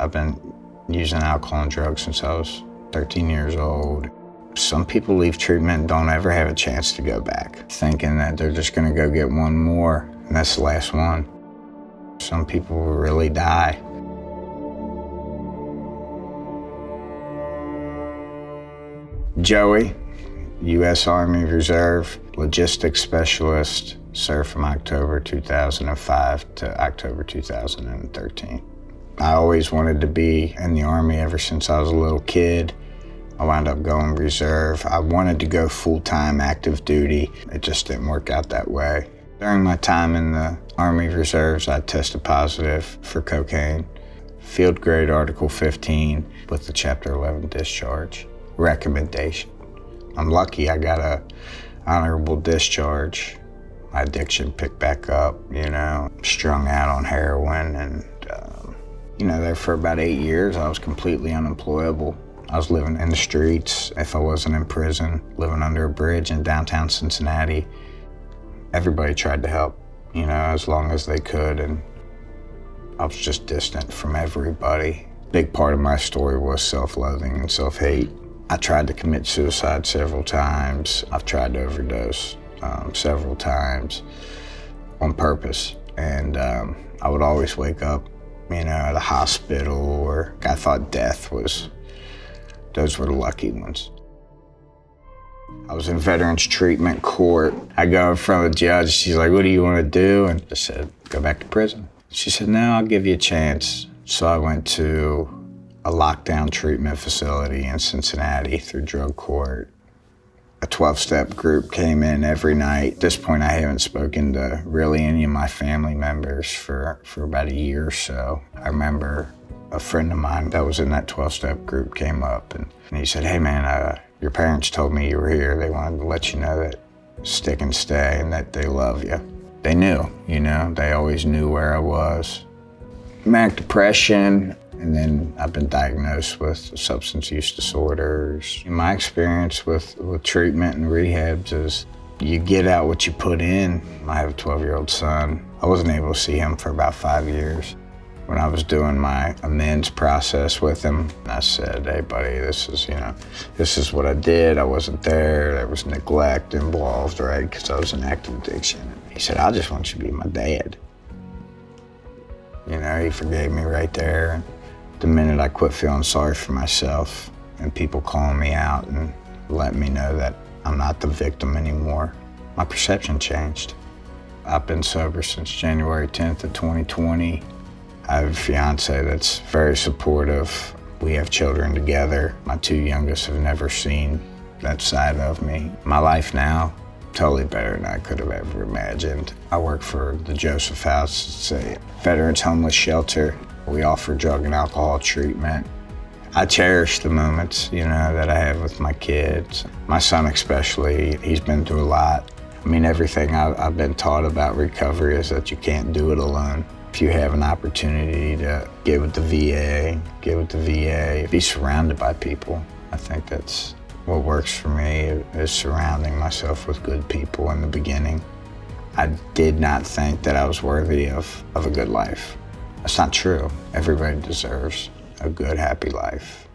I've been using alcohol and drugs since I was 13 years old. Some people leave treatment and don't ever have a chance to go back, thinking that they're just gonna go get one more, and that's the last one. Some people will really die. Joey, U.S. Army Reserve, logistics specialist, served from October 2005 to October 2013. I always wanted to be in the Army ever since I was a little kid. I wound up going reserve. I wanted to go full-time active duty. It just didn't work out that way. During my time in the Army Reserves, I tested positive for cocaine. Field grade Article 15 with the Chapter 11 discharge. Recommendation. I'm lucky I got a honorable discharge. My addiction picked back up, strung out on heroin, and there for about 8 years I was completely unemployable. I was living in the streets if I wasn't in prison, living under a bridge in downtown Cincinnati. Everybody tried to help, as long as they could, and I was just distant from everybody. Big part of my story was self-loathing and self-hate. I tried to commit suicide several times. I've tried to overdose several times on purpose. And I would always wake up, at a hospital, or I thought those were the lucky ones. I was in veterans treatment court. I go in front of the judge. She's like, "What do you want to do?" And I said, "Go back to prison." She said, "No, I'll give you a chance." So I went to a lockdown treatment facility in Cincinnati through drug court. A 12-step group came in every night. At this point, I haven't spoken to really any of my family members for about a year or so. I remember a friend of mine that was in that 12-step group came up and he said, "Hey man, your parents told me you were here. They wanted to let you know that stick and stay and that they love you." They knew, they always knew where I was. Manic depression, and then I've been diagnosed with substance use disorders. My experience with treatment and rehabs is you get out what you put in. I have a 12-year-old son. I wasn't able to see him for about 5 years. When I was doing my amends process with him, I said, "Hey buddy, this is what I did. I wasn't there. There was neglect involved, right? Because I was in active addiction." He said, "I just want you to be my dad." He forgave me right there. The minute I quit feeling sorry for myself and people calling me out and letting me know that I'm not the victim anymore, my perception changed. I've been sober since January 10th of 2020. I have a fiance that's very supportive. We have children together. My 2 youngest have never seen that side of me. My life now, totally better than I could have ever imagined. I work for the Joseph House. It's a veterans homeless shelter. We offer drug and alcohol treatment. I cherish the moments, that I have with my kids. My son especially, he's been through a lot. Everything I've been taught about recovery is that you can't do it alone. If you have an opportunity to get with the VA, be surrounded by people. I think that's what works for me, is surrounding myself with good people in the beginning. I did not think that I was worthy of a good life. That's not true. Everybody deserves a good, happy life.